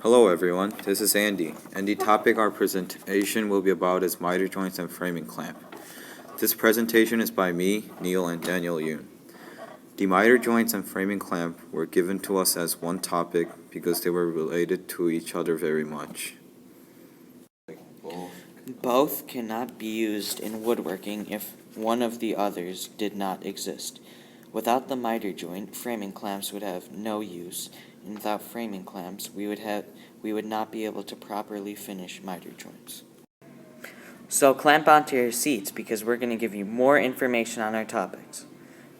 Hello everyone, this is Andy, and the topic our presentation will be about is miter joints and framing clamp. This presentation is by me, Neil, and Daniel Yoon. The miter joints and framing clamp were given to us as one topic because they were related to each other very much. Both cannot be used in woodworking if one of the others did not exist. Without the miter joint, framing clamps would have no use, and without framing clamps, we would not be able to properly finish miter joints. So clamp onto your seats because we're going to give you more information on our topics: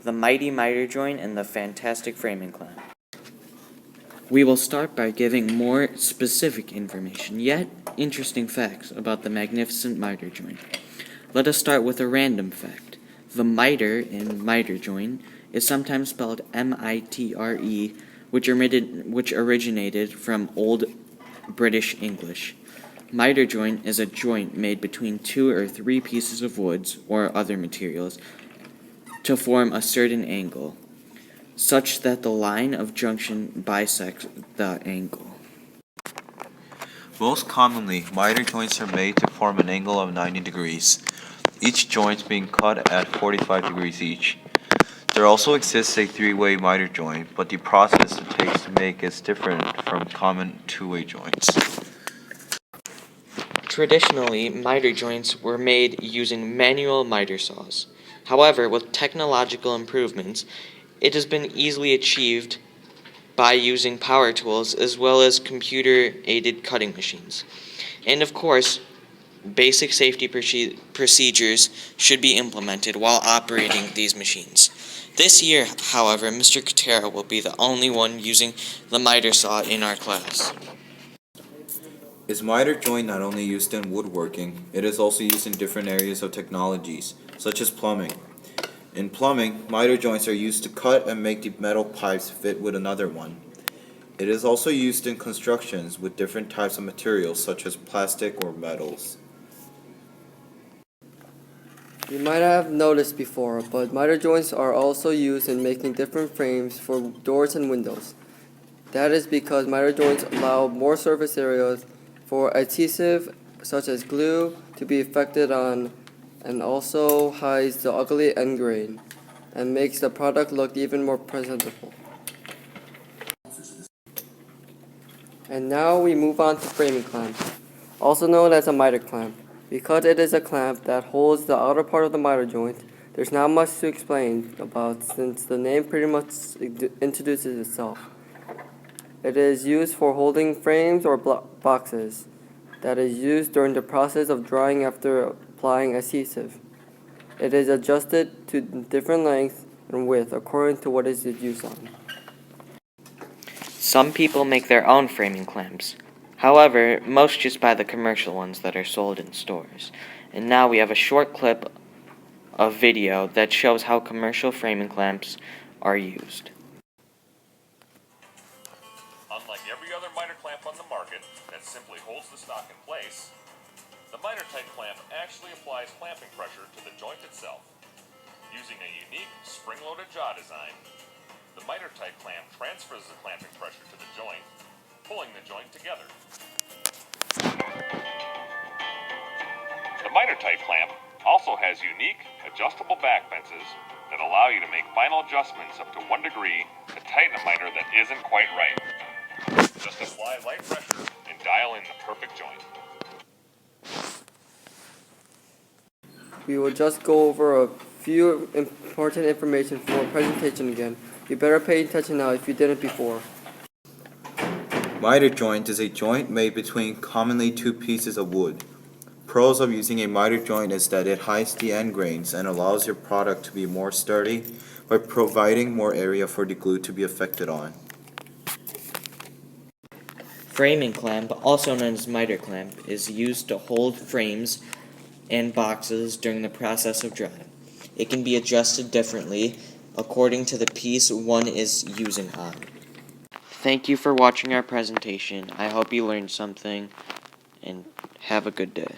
the mighty miter joint and the fantastic framing clamp. We will start by giving more specific information, yet interesting facts about the magnificent miter joint. Let us start with a random fact. The miter in miter joint is sometimes spelled M-I-T-R-E, which originated from Old British English. Miter joint is a joint made between 2 or 3 pieces of wood or other materials to form a certain angle, such that the line of junction bisects the angle. Most commonly, miter joints are made to form an angle of 90 degrees, each joint being cut at 45 degrees each. There also exists a 3-way miter joint, but the process it takes to make is different from common 2-way joints. Traditionally, miter joints were made using manual miter saws. However, with technological improvements, it has been easily achieved by using power tools as well as computer-aided cutting machines. And of course, basic safety procedures should be implemented while operating these machines. This year, however, Mr. Katera will be the only one using the miter saw in our class. Is miter joint not only used in woodworking, it is also used in different areas of technologies, such as plumbing. In plumbing, miter joints are used to cut and make the metal pipes fit with another one. It is also used in constructions with different types of materials such as plastic or metals. You might have noticed before, but miter joints are also used in making different frames for doors and windows. That is because miter joints allow more surface areas for adhesive, such as glue, to be affected on, and also hides the ugly end grain and makes the product look even more presentable. And now we move on to framing clamp, also known as a miter clamp. Because it is a clamp that holds the outer part of the miter joint, there's not much to explain about since the name pretty much introduces itself. It is used for holding frames or boxes that is used during the process of drying after applying adhesive. It is adjusted to different length and width according to what is used on. Some people make their own framing clamps. However, most just buy the commercial ones that are sold in stores. And now we have a short clip of video that shows how commercial framing clamps are used. Unlike every other miter clamp on the market that simply holds the stock in place, the miter-type clamp actually applies clamping pressure to the joint itself. Using a unique spring-loaded jaw design, the miter-type clamp transfers the clamping pressure to the joint, pulling the joint together. The miter-type clamp also has unique adjustable back fences that allow you to make final adjustments up to 1 degree to tighten a miter that isn't quite right. Just apply light pressure and dial in the perfect joint. We will just go over a few important information for a presentation again. You better pay attention now if you didn't before. Miter joint is a joint made between commonly 2 pieces of wood. Pros of using a miter joint is that it hides the end grains and allows your product to be more sturdy by providing more area for the glue to be affected on. Framing clamp, also known as miter clamp, is used to hold frames and boxes during the process of drying. It can be adjusted differently according to the piece one is using on. Thank you for watching our presentation. I hope you learned something, and have a good day.